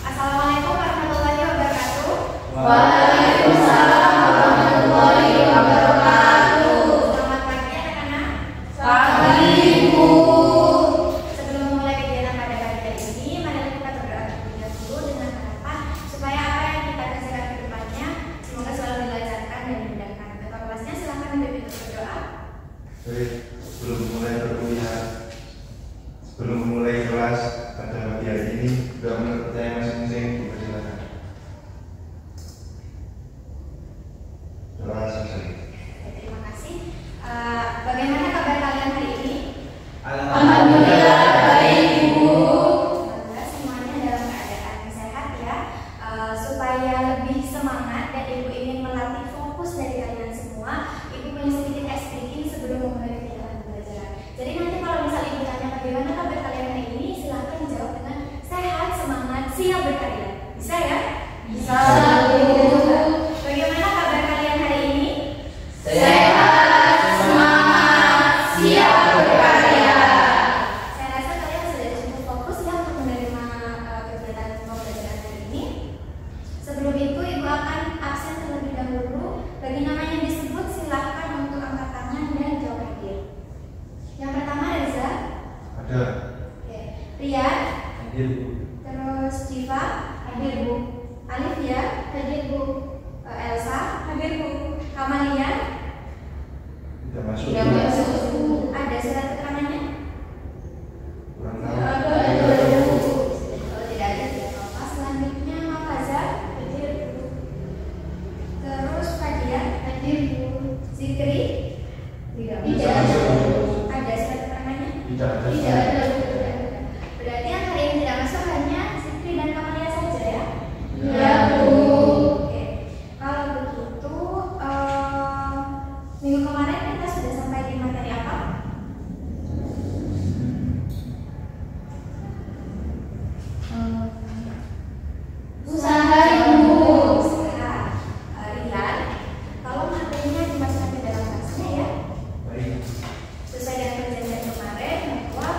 Assalamualaikum warahmatullahi wabarakatuh. Waalaikumsalam warahmatullahi wabarakatuh. Selamat pagi anak-anak. Pagi, Ibu. Sebelum memulai kegiatan pada pagi ini, mari kita berdoa terlebih dahulu dengan harapan supaya apa yang kita kerjakan ke depannya semoga selalu dilancarkan dan dimudahkan. Ketua kelasnya silakan membimbing untuk berdoa. Baik, sebelum memulai kelas pada pagi hari ini, doa menurut percaya masing-masing dipersilakan. Doa selesai. Terima kasih. Bagaimana kabar kalian hari ini? Alhamdulillah baik, Ibu. Semoga semuanya dalam keadaan sehat ya. Supaya lebih semangat dan Ibu ingin melatih fokus dari kalian semua, Ibu punya sedikit ice breaking sebelum memulai kegiatan pembelajaran. Jadi nanti kalau misalnya Ibu tanya bagaimana kabar kalian hari ini, silakan jawab dengan sehat, semangat, siap berkarya. Bisa ya? Bisa, Ibu. Bagaimana kabar kalian hari ini? Sehat, semangat, siap berkarya. Saya rasa kalian sudah cukup fokus ya untuk menerima kegiatan pembelajaran hari ini. Sebelum itu, Ibu akan absen terlebih dahulu. Bagi nama yang disebut, silahkan untuk angkat tangan dan jawab hadir. Yang pertama, Reza. Ada. Oke. Rian. Hadir, Bu. Terus Jiva. Hadir, Bu. Alif ya. Hadir, Bu. Elsa. Hadir, Bu. Kamalian. Tidak masuk. Tidak Bu. masuk. Ada surat keterangannya? Kurang tahu. Kalau tidak ada, tidak apa-apa. Selanjutnya, Mafazah. Hadir, Bu. Terus Fadia. Hadir, Bu. Zikri. Tidak masuk. Ada surat keterangannya? Tidak ada. Tidak ada. Berarti yang hari ini tidak masuk hanya Zikri dan Kamalia saja ya? Ya, Bu. Oke. Kalau begitu, minggu kemarin kita sudah sampai di materi apa? Usaha, Ibu. Usaha. Rian, kalau materinya dimasukkan ke dalam kelasnya ya. Baik. Sesuai dengan perjanjian kemarin bahwa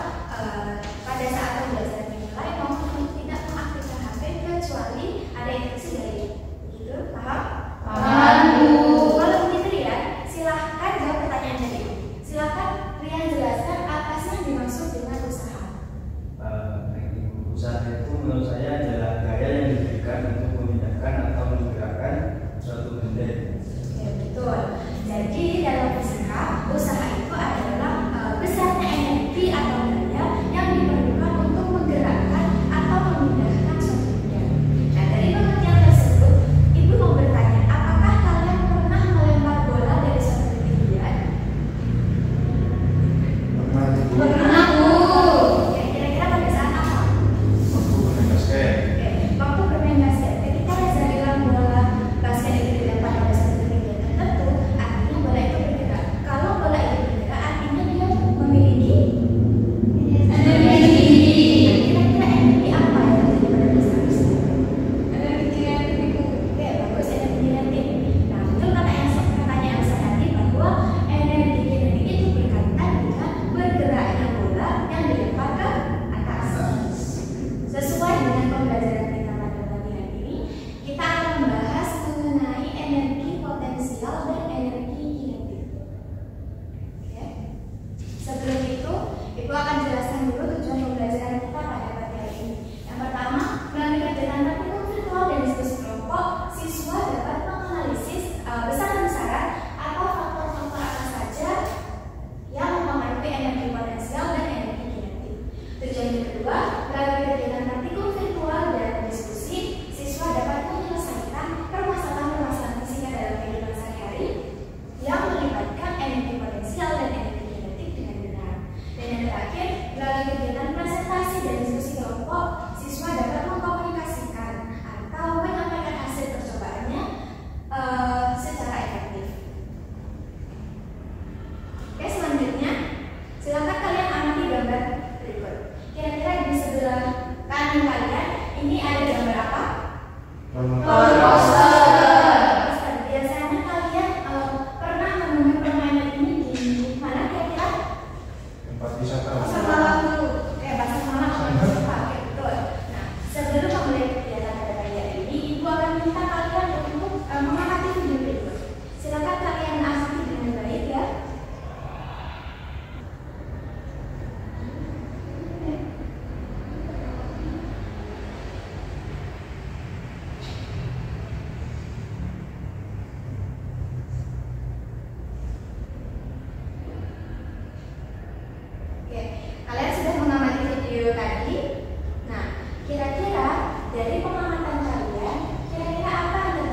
pada saat pembelajaran dimulai mohon tidak mengaktifkan HP kecuali ada instruksi dari ibu. Begitu, paham? Paham, Bu. Kalau begitu Rian, silahkan jawab pertanyaan dari ibu. Silahkan Rian jelaskan apa sih yang dimaksud dengan usaha. Usaha itu menurut saya adalah gaya yang diberikan untuk memindahkan atau menggerakkan suatu benda. Oke, betul. Jadi dalam usaha itu adalah besarnya energi atau daya yang diperlukan untuk menggerakkan atau memindahkan suatu benda. Nah, dari pengertian tersebut, Ibu mau bertanya, apakah kalian pernah melempar bola dari suatu ketinggian? Pernah, Bu. Pernah, Bu. Oke, kira-kira pada saat apa? Waktu main basket. Oke, waktu bermain basket, ketika Reza bilang bola basket itu dilempar pada suatu ketinggian tertentu, artinya bola itu bergerak. Kalau bola itu bergerak, artinya dia memiliki energi. Kira-kira energi apa yang terjadi pada basket? Energi kinetik. Oke, bagus, energi kinetik. Nah, betul kata yang saya tadi bahwa energi kinetik itu berkaitan dengan bergeraknya bola yang dilempar ke atas. Sesuai dengan pembelajaran kita pada pagi hari ini, kita akan membahas mengenai energi potensial dan energi kinetik. Oke. Sebelum itu, Ibu akan jelaskan dulu tujuan pembelajaran kita pada pagi hari ini. Yang pertama, melalui kegiatan praktikum virtual dan diskusi kelompok, siswa dapat menganalisis besar-besaran atau faktor-faktor apa saja yang mempengaruhi energi potensial dan energi kinetik. Tujuan yang kedua, melalui kegiatan praktikum virtual dan diskusi, siswa dapat menyelesaikan permasalahan-permasalahan fisika dalam kehidupan sehari-hari yang melibatkan energi potensial dan energi kinetik dengan benar. Dan yang terakhir, melalui kegiatan presentasi dan diskusi kelompok, siswa dapat mengkomunikasikan atau menyampaikan hasil percobaannya secara efektif. Oke, selanjutnya silakan kalian amati gambar berikut. Kira-kira di sebelah kanan kalian ini ada gambar apa? Poster. Poster. Biasanya kalian pernah menemui permainan ini di mana kira-kira? Tempat wisata. Pasar malam dulu. Pasar malam. Oke, betul. Nah, sebelum memulai kegiatan meminta kalian untuk mengamati video berikut. Silakan kalian amati dengan baik ya. Oke, kalian sudah mengamati video tadi. Nah, kira-kira dari pengamatan kalian, kira-kira apa yang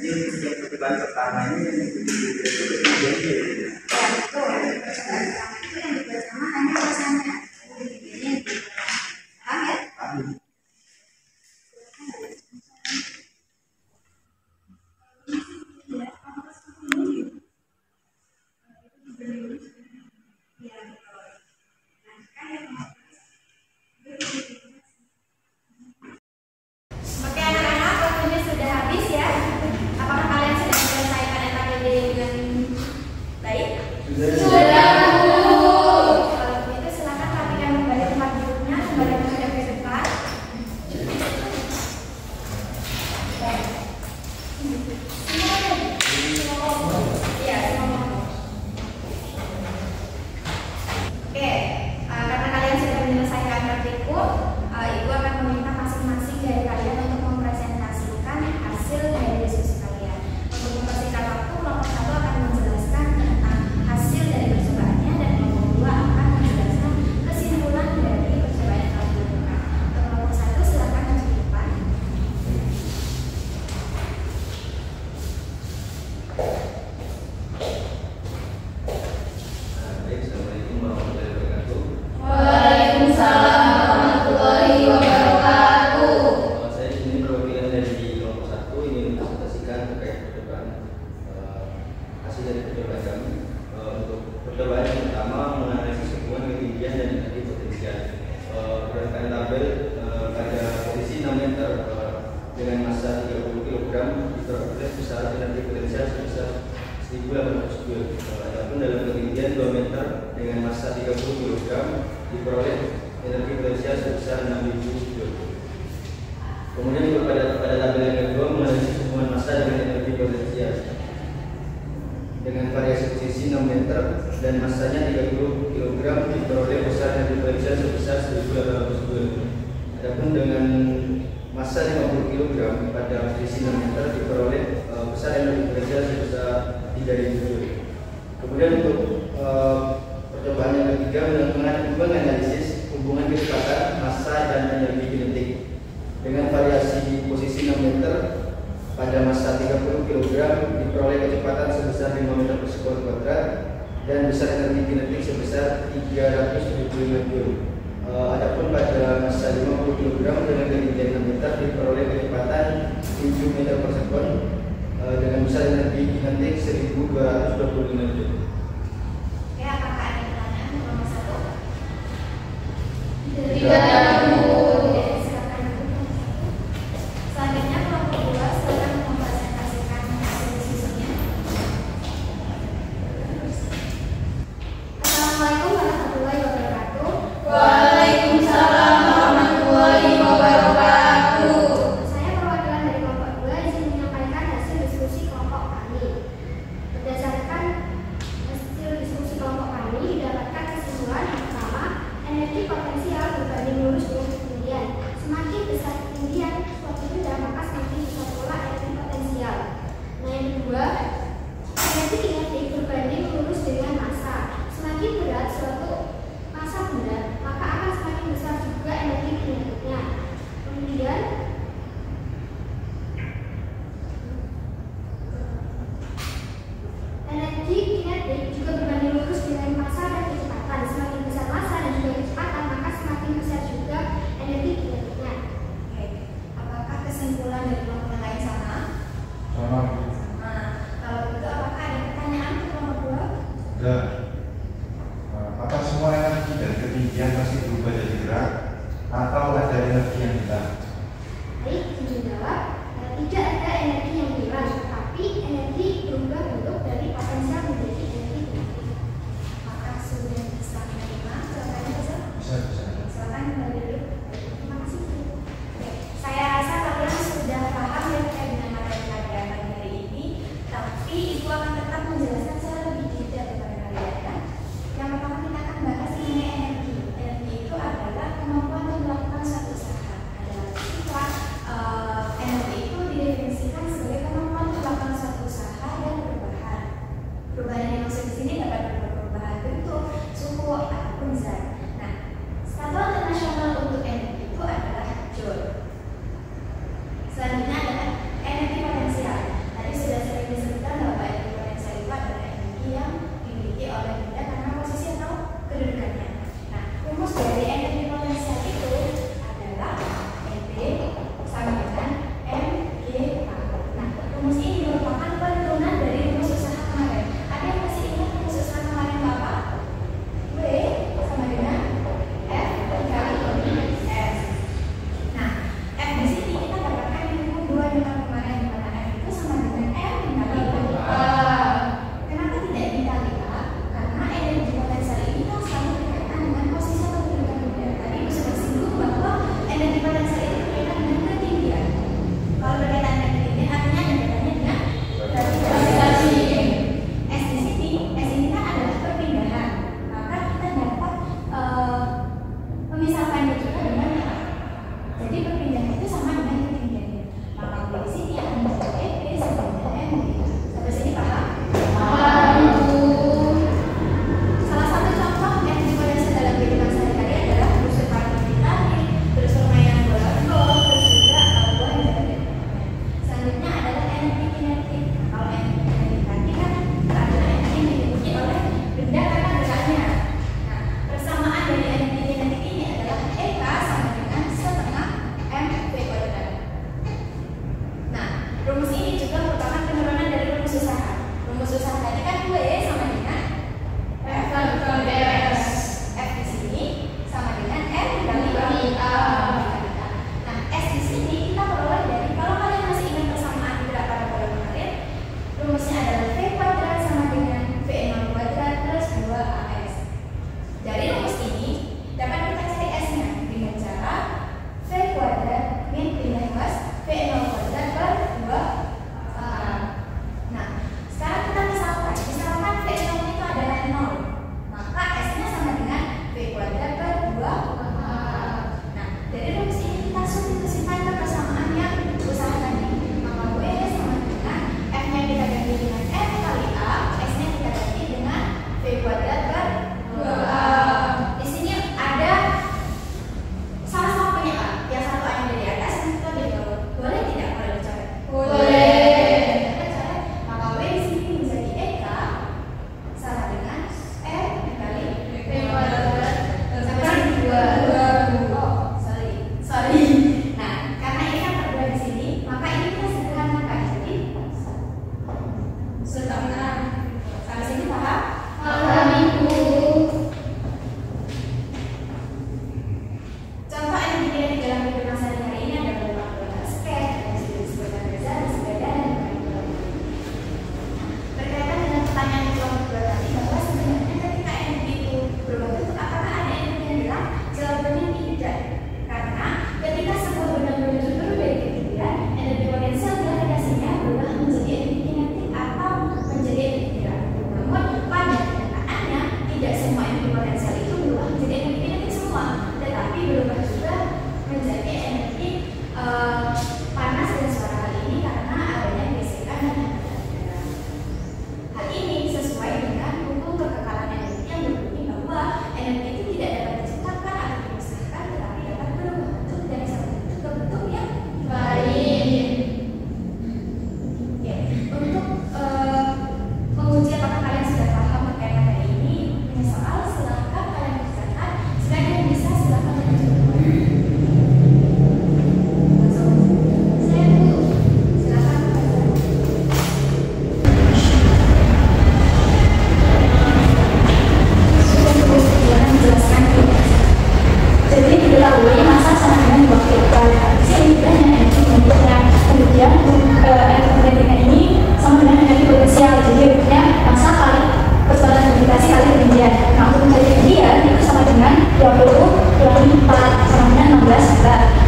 Jadi untuk yang percobaan pertama ini yang ketinggian dia. Ya betul. Percobaan pertama itu yang dibuat sama hanya rasanya. Ketinggiannya yang dibuat. Paham ya? Paham. Oke anak-anak, waktunya sudah habis ya. Apakah kalian sudah menyelesaikan NKBD dengan baik? Sudah. Kalau begitu silakan rapikan kembali tempat duduknya, kembali menghadap ke depan. Iya, semua. Oke, karena kalian sudah menyelesaikan praktikum, Ibu akan meminta masing-masing dari kalian untuk mempresentasikan hasil dari diskusi kalian. Untuk mempersingkat waktu, kelompok 1 akan menjelaskan tentang hasil dari percobaannya dan kelompok 2 akan menjelaskan kesimpulan dari percobaan yang telah dilakukan. Untuk kelompok 1 silakan maju ke depan. Baik, assalamualaikum warahmatullahi wabarakatuh. Waalaikumsalam warahmatullahi wabarakatuh. Saya di sini perwakilan dari kelompok 1 ingin mempresentasikan terkait percobaan hasil dari percobaan kami. Untuk percobaan yang pertama menganalisis hubungan ketinggian dan energi potensial. Berdasarkan tabel pada posisi 6 meter dengan massa 30 kg diperoleh besar energi potensial sebesar 1.800 joule. Adapun dalam ketinggian 2 meter dengan massa 30 kg diperoleh energi potensial sebesar 6.000 joule. Kemudian pada tabel yang kedua menganalisis hubungan massa dengan energi potensial dengan variasi posisi 6 meter dan massanya 30 kg diperoleh besar energi potensial sebesar 1.800 joule. Adapun dengan massa 50 kg pada posisi 6 meter diperoleh besar energi potensial sebesar 3.000 joule. Kemudian untuk percobaan yang ketiga menganalisis hubungan kecepatan, massa dan energi kinetik dengan variasi posisi 6 meter pada massa 30 kg diperoleh kecepatan sebesar 5 meter per sekon kuadrat dan besar energi kinetik sebesar 375 joule. Adapun pada massa 50 kg dengan ketinggian 6 meter diperoleh kecepatan 7 meter per sekon dengan besar energi kinetik 1225 joule. Oke, apakah ada pertanyaan untuk kelompok 1? Tidak ada, Bu. Oke, silakan Bu. Selanjutnya kelompok 2 silakan mempresentasikan hasil diskusinya. Assalamualaikum warahmatullahi wabarakatuh. Waalaikumsalam warahmatullahi wabarakatuh. Saya perwakilan dari kelompok 2 izin menyampaikan hasil diskusi kelompok kami. Berdasarkan hasil diskusi kelompok kami didapatkan kesimpulan yang pertama, energi potensial berbanding lurus dengan ketinggian. Semakin besar ketinggian suatu benda maka semakin besar pula energi potensial. Nah yang kedua, energi kinetik berbanding lurus dengan massa. Semakin berat suatu massa benda maka akan semakin besar juga energi kinetiknya. Kemudian energi kinetik juga berbanding lurus dengan massa dan kecepatan. Semakin besar massa dan juga kecepatan, maka semakin besar juga energi kinetiknya. Oke, apakah kesimpulan dari kelompok yang lain sama? Sama. Nah, kalau begitu apakah ada pertanyaan untuk kelompok 2? Udah. Apa semua energi dan ketinggian masih berubah jadi gerak atau ada energi yang hilang? Baik, izin menjawab. Tidak ada energi yang hilang, tapi energi berubah bentuk dari potensial menjadi energi kinetik. Apakah sudah bisa menerima jawabannya, Ustaz? Bisa. Silakan kembali dulu. Terima kasih. Oke, saya rasa kalian sudah paham ya terkait dengan materi pelajaran pagi hari ini, tapi Ibu akan tetap menjelaskan secara lebih detail kepada kalian ya. Yang pertama kita akan bahas mengenai energi. Energi itu adalah kemampuan untuk melakukan suatu usaha. Adalah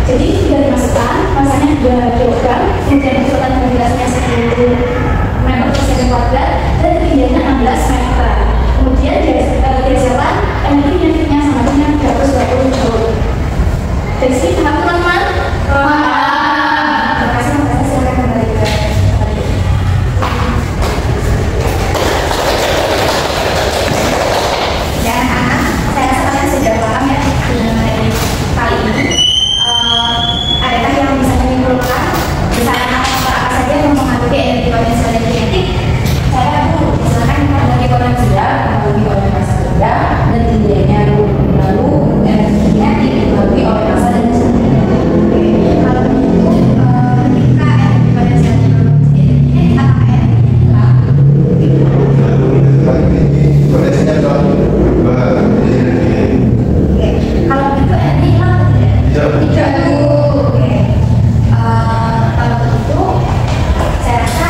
Jadi sudah dimasukkan, masanya 2 kilogram, kemudian masukkan ke gelasnya 10 meter persegi kuadrat dan ketinggiannya 16 meter. Kemudian diajarkan energi-nya sama dengan 320 joule. Dari sini paham teman-teman? Terima kasih, silakan kembali ke tadi. Ya anak-anak, saya rasa kalian sudah paham ya dengan materi kali ini. Adakah yang bisa menyimpulkan misalnya apa saja yang mempengaruhi energi potensial dan kinetik? Saya misalkan energi potensial mempengaruhi oleh massa benda dan tingginya, lalu energi kinetik dipengaruhi oleh massa dan kalau begitu ketika energi potensialnya menjadi energi kinetik, apakah energi hilang? Potensinya adalah berubah menjadi energi. Kalau begitu energi hilang atau tidak? Tidak. Kalau begitu, saya rasa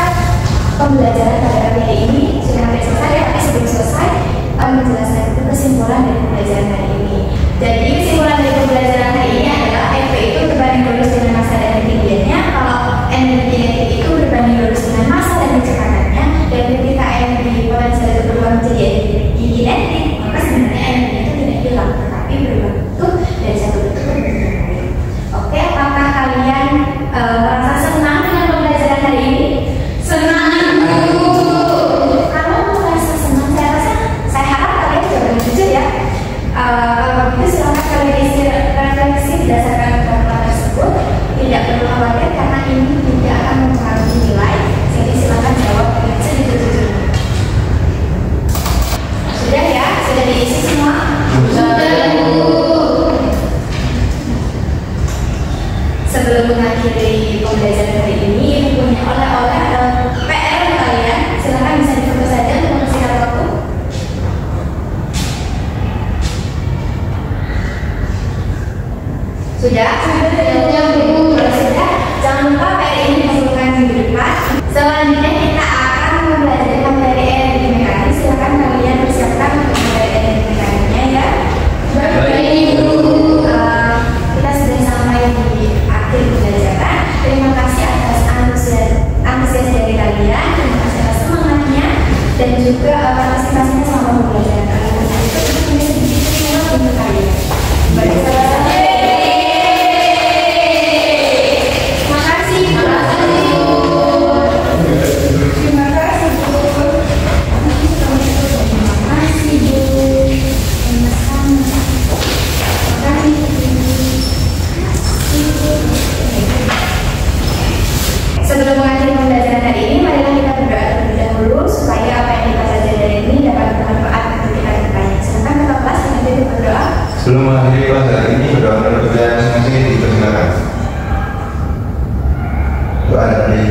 pembelajaran pada hari ini sudah hampir selesai ya, tapi sebelum selesai menjelaskan itu kesimpulan dari pembelajaran hari ini. Jadi kesimpulan dari pembelajaran hari ini adalah FP itu berbanding lurus dengan massa dan ketinggiannya. Kalau energi kinetik itu berbanding lurus dengan massa dan kecepatannya. Dan ketika energi potensial itu berubah menjadi energi kinetik, maka sebenarnya energi itu tidak hilang, tetapi berubah bentuk dari satu bentuk ke bentuk yang lain. Oke, apakah kalian merasa senang dengan pembelajaran hari ini? Senang, Bu. Kalau merasa senang, saya harap kalian juga boleh jujur ya. Kalau begitu silakan kalian isi refleksi berdasarkan peraturan tersebut. Tidak perlu khawatir karena ini tidak akan mempengaruhi nilai. Jadi silakan jawab dengan sejujur-jujurnya. Sudah ya? Sudah diisi semua? Sudah, Bu. Sebelum mengakhiri pembelajaran hari ini, punya oleh-oleh PR kalian. Silakan bisa difoto saja untuk mempersingkat waktu. Sudah? Sudah, Bu. Kalau sudah, jangan lupa PR ini dimasukkan minggu depan. Selanjutnya kita akan mempelajari materi energi mekanik. Silakan kalian persiapkan untuk materi energi mekaniknya ya. Baik, Bu. Kita sudah sampai di akhir pembelajaran. Terima kasih atas antusias dari kalian. Terima kasih atas semangatnya dan juga partisipasinya selama pembelajaran kalian. Itu punya sedikit semua untuk kalian. Baik, terima kasih. Terima kasih, Bu. Terima kasih, Bu. Terima kasih, Bu. Sama-sama. Terima kasih, Bu. Sebelum mengakhiri pembelajaran hari ini, marilah kita berdoa terlebih dahulu supaya apa yang kita pelajari dari ini dapat bermanfaat untuk kita ke depannya. Silakan ketua kelas dengan diri berdoa. Sebelum mengakhiri pelajaran ini, berdoa menurut kalian masing-masing dipersilakan. Doa dari